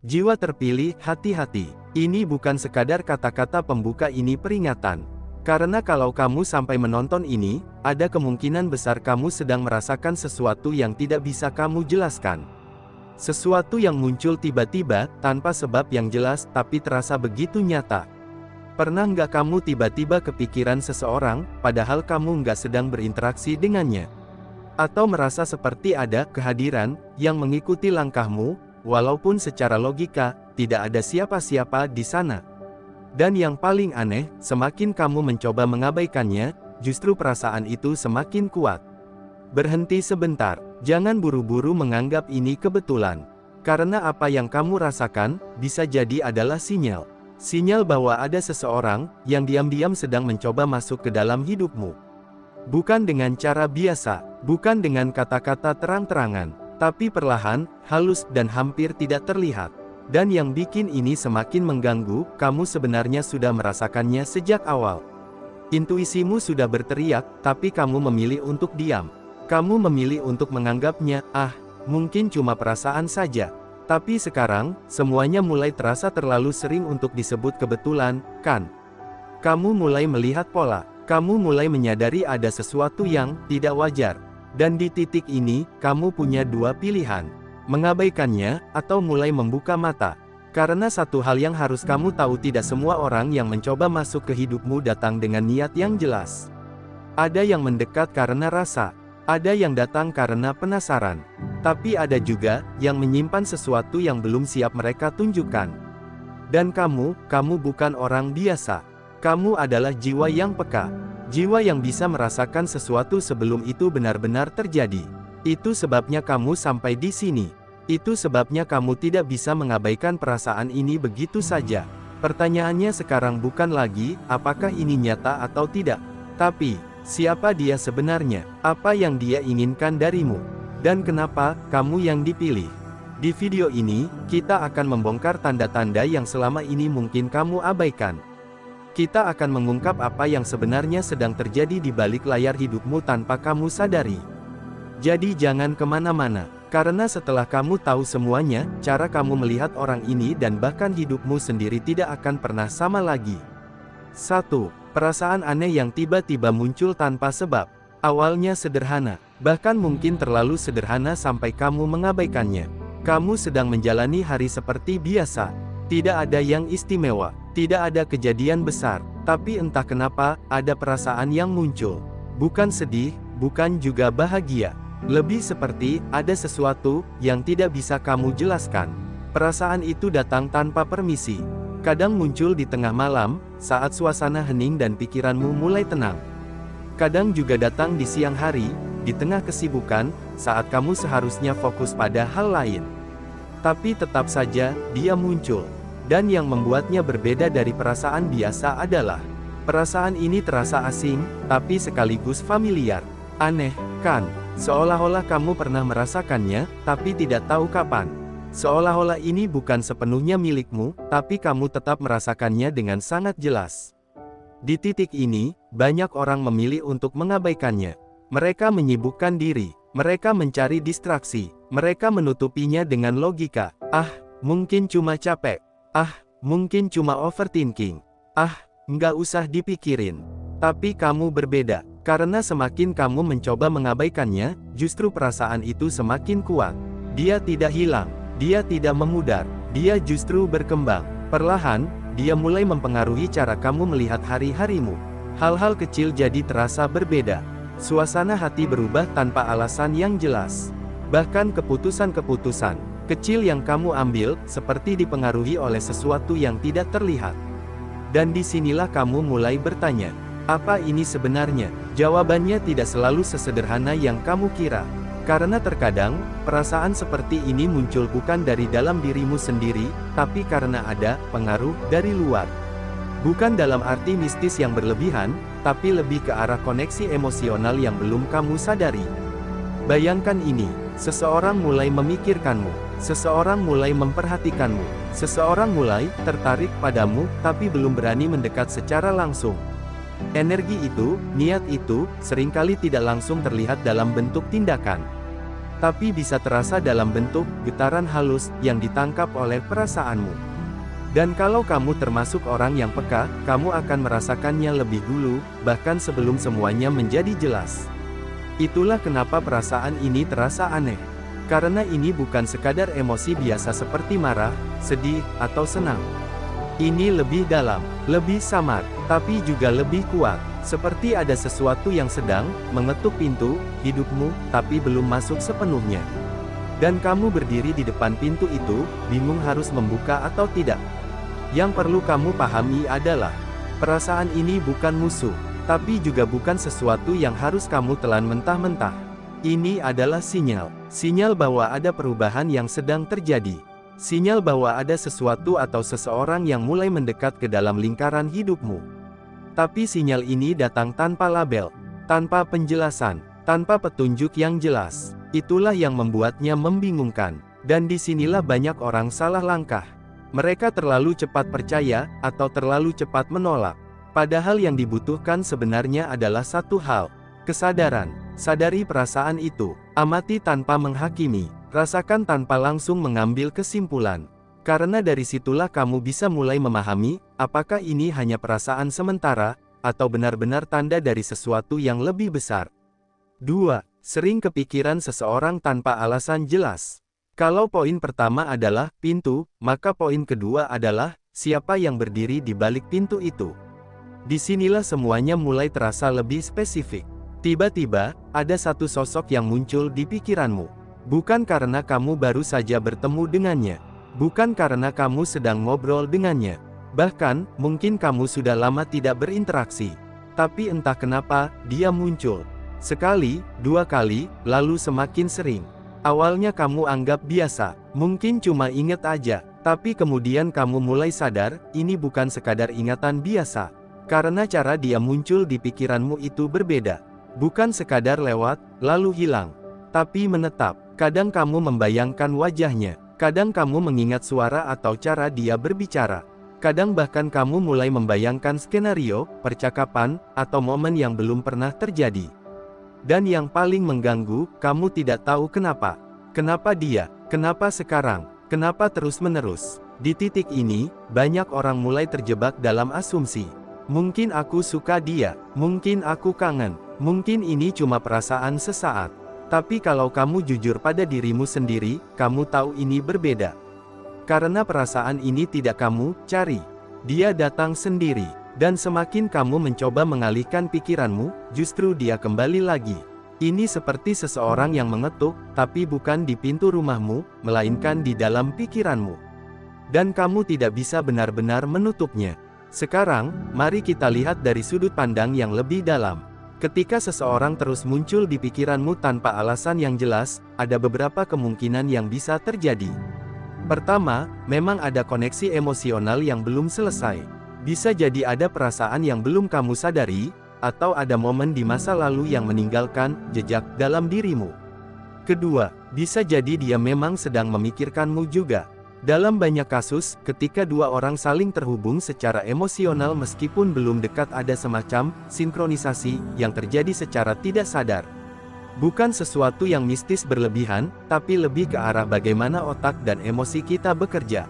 Jiwa terpilih, hati-hati. Ini bukan sekadar kata-kata pembuka, ini peringatan. Karena kalau kamu sampai menonton ini, ada kemungkinan besar kamu sedang merasakan sesuatu yang tidak bisa kamu jelaskan. Sesuatu yang muncul tiba-tiba, tanpa sebab yang jelas, tapi terasa begitu nyata. Pernah nggak kamu tiba-tiba kepikiran seseorang, padahal kamu nggak sedang berinteraksi dengannya? Atau merasa seperti ada kehadiran yang mengikuti langkahmu, walaupun secara logika, tidak ada siapa-siapa di sana. Dan yang paling aneh, semakin kamu mencoba mengabaikannya, justru perasaan itu semakin kuat. Berhenti sebentar, jangan buru-buru menganggap ini kebetulan. Karena apa yang kamu rasakan, bisa jadi adalah sinyal. Sinyal bahwa ada seseorang, yang diam-diam sedang mencoba masuk ke dalam hidupmu. Bukan dengan cara biasa, bukan dengan kata-kata terang-terangan, tapi perlahan, halus dan hampir tidak terlihat. Dan yang bikin ini semakin mengganggu, kamu sebenarnya sudah merasakannya sejak awal. Intuisimu sudah berteriak, tapi kamu memilih untuk diam. Kamu memilih untuk menganggapnya, mungkin cuma perasaan saja. Tapi sekarang, semuanya mulai terasa terlalu sering untuk disebut kebetulan, kan? Kamu mulai melihat pola. Kamu mulai menyadari ada sesuatu yang tidak wajar. Dan di titik ini, kamu punya dua pilihan. Mengabaikannya, atau mulai membuka mata. Karena satu hal yang harus kamu tahu, tidak semua orang yang mencoba masuk ke hidupmu datang dengan niat yang jelas. Ada yang mendekat karena rasa. Ada yang datang karena penasaran. Tapi ada juga yang menyimpan sesuatu yang belum siap mereka tunjukkan. Dan kamu bukan orang biasa. Kamu adalah jiwa yang peka. Jiwa yang bisa merasakan sesuatu sebelum itu benar-benar terjadi. Itu sebabnya kamu sampai di sini. Itu sebabnya kamu tidak bisa mengabaikan perasaan ini begitu saja. Pertanyaannya sekarang bukan lagi, apakah ini nyata atau tidak. Tapi, siapa dia sebenarnya? Apa yang dia inginkan darimu? Dan kenapa kamu yang dipilih? Di video ini, kita akan membongkar tanda-tanda yang selama ini mungkin kamu abaikan. Kita akan mengungkap apa yang sebenarnya sedang terjadi di balik layar hidupmu tanpa kamu sadari. Jadi jangan kemana-mana, karena setelah kamu tahu semuanya, cara kamu melihat orang ini dan bahkan hidupmu sendiri tidak akan pernah sama lagi. 1. Perasaan aneh yang tiba-tiba muncul tanpa sebab. Awalnya sederhana, bahkan mungkin terlalu sederhana sampai kamu mengabaikannya. Kamu sedang menjalani hari seperti biasa. Tidak ada yang istimewa, tidak ada kejadian besar, tapi entah kenapa, ada perasaan yang muncul. Bukan sedih, bukan juga bahagia. Lebih seperti, ada sesuatu yang tidak bisa kamu jelaskan. Perasaan itu datang tanpa permisi. Kadang muncul di tengah malam, saat suasana hening dan pikiranmu mulai tenang. Kadang juga datang di siang hari, di tengah kesibukan, saat kamu seharusnya fokus pada hal lain. Tapi tetap saja, dia muncul. Dan yang membuatnya berbeda dari perasaan biasa adalah, perasaan ini terasa asing, tapi sekaligus familiar. Aneh, kan? Seolah-olah kamu pernah merasakannya, tapi tidak tahu kapan. Seolah-olah ini bukan sepenuhnya milikmu, tapi kamu tetap merasakannya dengan sangat jelas. Di titik ini, banyak orang memilih untuk mengabaikannya. Mereka menyibukkan diri, mereka mencari distraksi, mereka menutupinya dengan logika. Mungkin cuma capek. Mungkin cuma overthinking. Nggak usah dipikirin. Tapi kamu berbeda, karena semakin kamu mencoba mengabaikannya, justru perasaan itu semakin kuat. Dia tidak hilang, dia tidak memudar, dia justru berkembang. Perlahan, dia mulai mempengaruhi cara kamu melihat hari-harimu. Hal-hal kecil jadi terasa berbeda. Suasana hati berubah tanpa alasan yang jelas. Bahkan keputusan-keputusan kecil yang kamu ambil, seperti dipengaruhi oleh sesuatu yang tidak terlihat. Dan disinilah kamu mulai bertanya, apa ini sebenarnya? Jawabannya tidak selalu sesederhana yang kamu kira. Karena terkadang, perasaan seperti ini muncul bukan dari dalam dirimu sendiri, tapi karena ada pengaruh dari luar. Bukan dalam arti mistis yang berlebihan, tapi lebih ke arah koneksi emosional yang belum kamu sadari. Bayangkan ini, seseorang mulai memikirkanmu. Seseorang mulai memperhatikanmu. Seseorang mulai tertarik padamu, tapi belum berani mendekat secara langsung. Energi itu, niat itu, seringkali tidak langsung terlihat dalam bentuk tindakan. tapi bisa terasa dalam bentuk getaran halus yang ditangkap oleh perasaanmu. Dan kalau kamu termasuk orang yang peka, kamu akan merasakannya lebih dulu, bahkan sebelum semuanya menjadi jelas. Itulah kenapa perasaan ini terasa aneh. Karena ini bukan sekadar emosi biasa seperti marah, sedih, atau senang. Ini lebih dalam, lebih samar, tapi juga lebih kuat. Seperti ada sesuatu yang sedang mengetuk pintu hidupmu, tapi belum masuk sepenuhnya. Dan kamu berdiri di depan pintu itu, bingung harus membuka atau tidak. Yang perlu kamu pahami adalah, perasaan ini bukan musuh, tapi juga bukan sesuatu yang harus kamu telan mentah-mentah. Ini adalah sinyal bahwa ada perubahan yang sedang terjadi. Sinyal bahwa ada sesuatu atau seseorang yang mulai mendekat ke dalam lingkaran hidupmu. Tapi sinyal ini datang tanpa label, tanpa penjelasan, tanpa petunjuk yang jelas. Itulah yang membuatnya membingungkan. Dan disinilah banyak orang salah langkah. Mereka terlalu cepat percaya, atau terlalu cepat menolak. Padahal yang dibutuhkan sebenarnya adalah satu hal, kesadaran. Sadari perasaan itu, amati tanpa menghakimi, rasakan tanpa langsung mengambil kesimpulan. Karena dari situlah kamu bisa mulai memahami, apakah ini hanya perasaan sementara, atau benar-benar tanda dari sesuatu yang lebih besar. 2. Sering kepikiran seseorang tanpa alasan jelas. Kalau poin pertama adalah pintu, maka poin kedua adalah siapa yang berdiri di balik pintu itu. Disinilah semuanya mulai terasa lebih spesifik. Tiba-tiba, ada satu sosok yang muncul di pikiranmu. Bukan karena kamu baru saja bertemu dengannya. Bukan karena kamu sedang ngobrol dengannya. Bahkan, mungkin kamu sudah lama tidak berinteraksi. Tapi entah kenapa, dia muncul. Sekali, dua kali, lalu semakin sering. Awalnya kamu anggap biasa, mungkin cuma inget aja. Tapi kemudian kamu mulai sadar, ini bukan sekadar ingatan biasa. Karena cara dia muncul di pikiranmu itu berbeda. Bukan sekadar lewat, lalu hilang. Tapi menetap. Kadang kamu membayangkan wajahnya. Kadang kamu mengingat suara atau cara dia berbicara. Kadang bahkan kamu mulai membayangkan skenario, percakapan, atau momen yang belum pernah terjadi. Dan yang paling mengganggu, kamu tidak tahu kenapa. Kenapa dia? Kenapa sekarang? Kenapa terus-menerus? Di titik ini, banyak orang mulai terjebak dalam asumsi. Mungkin aku suka dia. Mungkin aku kangen. Mungkin ini cuma perasaan sesaat. Tapi kalau kamu jujur pada dirimu sendiri, kamu tahu ini berbeda. Karena perasaan ini tidak kamu cari. Dia datang sendiri. Dan semakin kamu mencoba mengalihkan pikiranmu, justru dia kembali lagi. Ini seperti seseorang yang mengetuk, tapi bukan di pintu rumahmu, melainkan di dalam pikiranmu. Dan kamu tidak bisa benar-benar menutupnya. Sekarang, mari kita lihat dari sudut pandang yang lebih dalam. Ketika seseorang terus muncul di pikiranmu tanpa alasan yang jelas, ada beberapa kemungkinan yang bisa terjadi. Pertama, memang ada koneksi emosional yang belum selesai. Bisa jadi ada perasaan yang belum kamu sadari, atau ada momen di masa lalu yang meninggalkan jejak dalam dirimu. Kedua, bisa jadi dia memang sedang memikirkanmu juga. Dalam banyak kasus, ketika dua orang saling terhubung secara emosional meskipun belum dekat, ada semacam sinkronisasi yang terjadi secara tidak sadar. Bukan sesuatu yang mistis berlebihan, tapi lebih ke arah bagaimana otak dan emosi kita bekerja.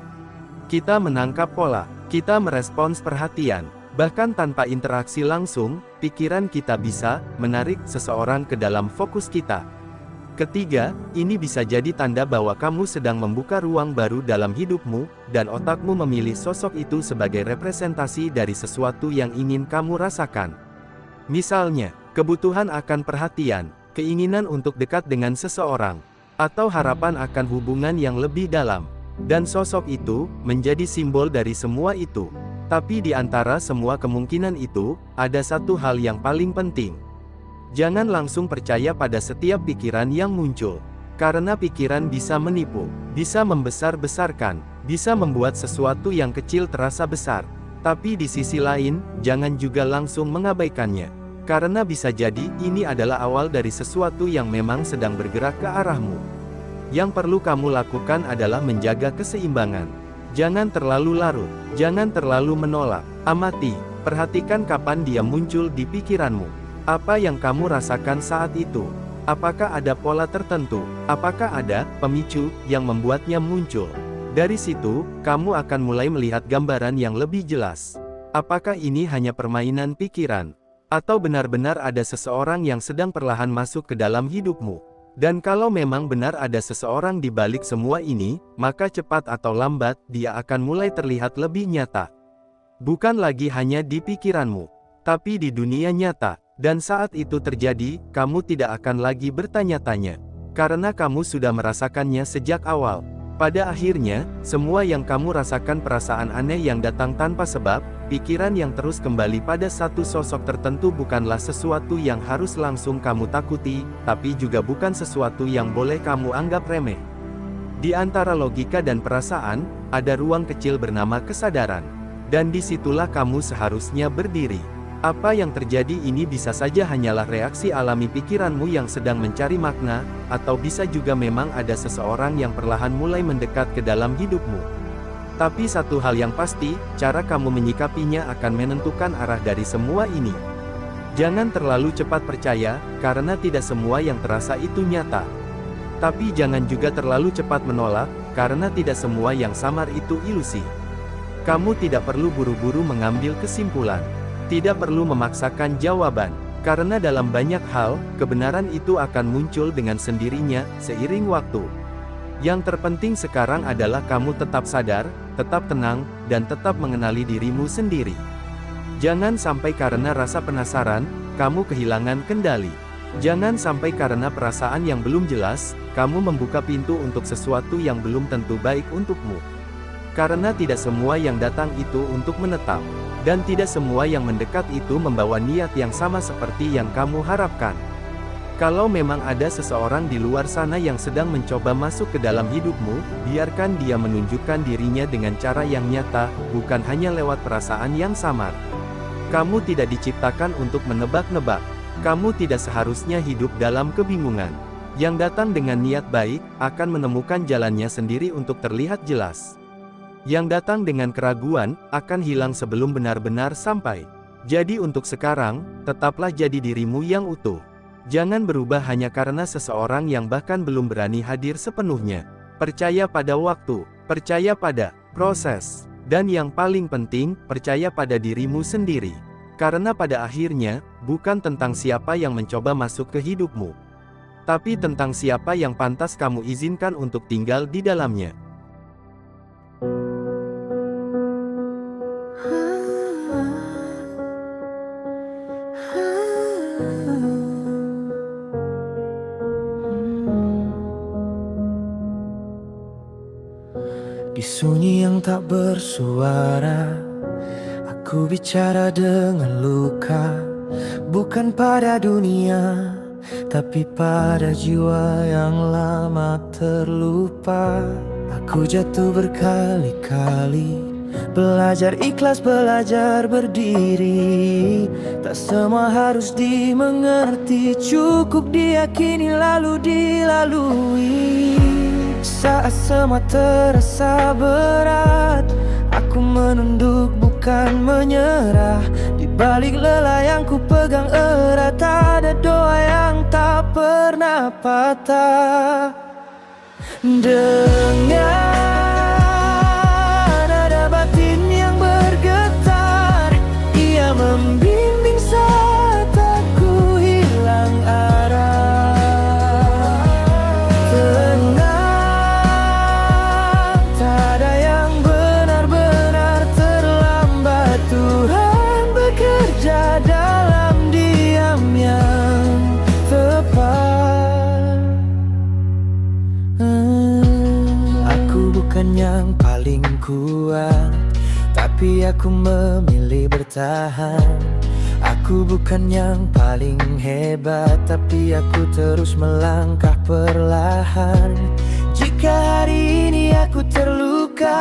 Kita menangkap pola, kita merespons perhatian, bahkan tanpa interaksi langsung, pikiran kita bisa menarik seseorang ke dalam fokus kita. Ketiga, ini bisa jadi tanda bahwa kamu sedang membuka ruang baru dalam hidupmu, dan otakmu memilih sosok itu sebagai representasi dari sesuatu yang ingin kamu rasakan. Misalnya, kebutuhan akan perhatian, keinginan untuk dekat dengan seseorang, atau harapan akan hubungan yang lebih dalam. Dan sosok itu menjadi simbol dari semua itu. Tapi di antara semua kemungkinan itu, ada satu hal yang paling penting. Jangan langsung percaya pada setiap pikiran yang muncul. Karena pikiran bisa menipu, bisa membesar-besarkan, bisa membuat sesuatu yang kecil terasa besar. Tapi di sisi lain, jangan juga langsung mengabaikannya. Karena bisa jadi, ini adalah awal dari sesuatu yang memang sedang bergerak ke arahmu. Yang perlu kamu lakukan adalah menjaga keseimbangan. Jangan terlalu larut, jangan terlalu menolak. Amati, perhatikan kapan dia muncul di pikiranmu. Apa yang kamu rasakan saat itu? Apakah ada pola tertentu? Apakah ada pemicu yang membuatnya muncul? Dari situ, kamu akan mulai melihat gambaran yang lebih jelas. Apakah ini hanya permainan pikiran? Atau benar-benar ada seseorang yang sedang perlahan masuk ke dalam hidupmu? Dan kalau memang benar ada seseorang di balik semua ini, maka cepat atau lambat, dia akan mulai terlihat lebih nyata. Bukan lagi hanya di pikiranmu, tapi di dunia nyata. Dan saat itu terjadi, kamu tidak akan lagi bertanya-tanya. Karena kamu sudah merasakannya sejak awal. Pada akhirnya, semua yang kamu rasakan perasaan aneh yang datang tanpa sebab, pikiran yang terus kembali pada satu sosok tertentu bukanlah sesuatu yang harus langsung kamu takuti, tapi juga bukan sesuatu yang boleh kamu anggap remeh. Di antara logika dan perasaan, ada ruang kecil bernama kesadaran. Dan disitulah kamu seharusnya berdiri. Apa yang terjadi ini bisa saja hanyalah reaksi alami pikiranmu yang sedang mencari makna, atau bisa juga memang ada seseorang yang perlahan mulai mendekat ke dalam hidupmu. Tapi satu hal yang pasti, cara kamu menyikapinya akan menentukan arah dari semua ini. Jangan terlalu cepat percaya, karena tidak semua yang terasa itu nyata. Tapi jangan juga terlalu cepat menolak, karena tidak semua yang samar itu ilusi. Kamu tidak perlu buru-buru mengambil kesimpulan. Tidak perlu memaksakan jawaban, karena dalam banyak hal, kebenaran itu akan muncul dengan sendirinya, seiring waktu. Yang terpenting sekarang adalah kamu tetap sadar, tetap tenang, dan tetap mengenali dirimu sendiri. Jangan sampai karena rasa penasaran, kamu kehilangan kendali. Jangan sampai karena perasaan yang belum jelas, kamu membuka pintu untuk sesuatu yang belum tentu baik untukmu. Karena tidak semua yang datang itu untuk menetap. Dan tidak semua yang mendekat itu membawa niat yang sama seperti yang kamu harapkan. Kalau memang ada seseorang di luar sana yang sedang mencoba masuk ke dalam hidupmu, biarkan dia menunjukkan dirinya dengan cara yang nyata, bukan hanya lewat perasaan yang samar. Kamu tidak diciptakan untuk menebak-nebak. Kamu tidak seharusnya hidup dalam kebingungan. Yang datang dengan niat baik, akan menemukan jalannya sendiri untuk terlihat jelas. Yang datang dengan keraguan, akan hilang sebelum benar-benar sampai. Jadi untuk sekarang, tetaplah jadi dirimu yang utuh. Jangan berubah hanya karena seseorang yang bahkan belum berani hadir sepenuhnya. Percaya pada waktu, percaya pada proses, dan yang paling penting, percaya pada dirimu sendiri. Karena pada akhirnya, bukan tentang siapa yang mencoba masuk ke hidupmu, tapi tentang siapa yang pantas kamu izinkan untuk tinggal di dalamnya. Di sunyi yang tak bersuara, aku bicara dengan luka. Bukan pada dunia, tapi pada jiwa yang lama terlupa. Aku jatuh berkali-kali, belajar ikhlas, belajar berdiri. Tak semua harus dimengerti, cukup diyakini lalu dilalui. Saat semua terasa berat, aku menunduk bukan menyerah. Di balik lelah yang ku pegang erat, ada doa yang tak pernah patah. Dengan nada batin yang bergetar, ia membimbing saat aku hilang arah. Tenang, tak ada yang benar-benar terlambat. Tuhan bekerja dalam diam yang tepat. Aku bukan yang paling kuat, tapi aku memilih bertahan. Aku bukan yang paling hebat, tapi aku terus melangkah perlahan. Jika hari ini aku terluka,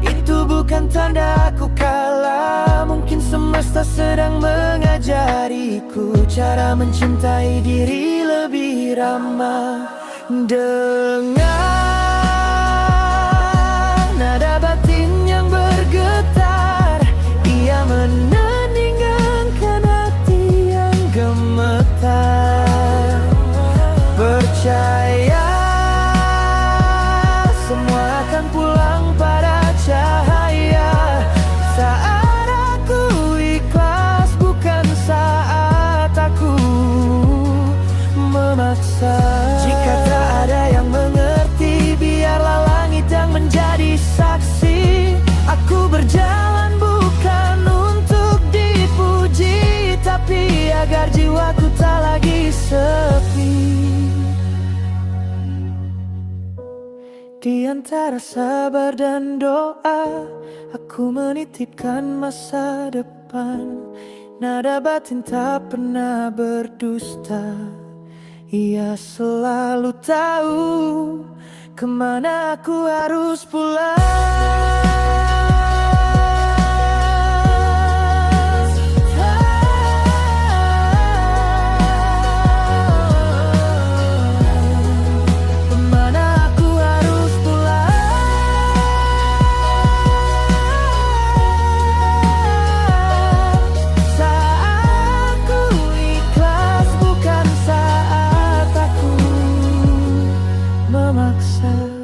itu bukan tanda aku kalah. Mungkin semesta sedang mengajariku cara mencintai diri lebih ramah. Dengan nada batin yang bergetar, ia menandingkan hati yang gemetar. antara sabar dan doa, aku menitipkan masa depan. Nada batin tak pernah berdusta. Ia selalu tahu kemana aku harus pulang. Memaksa.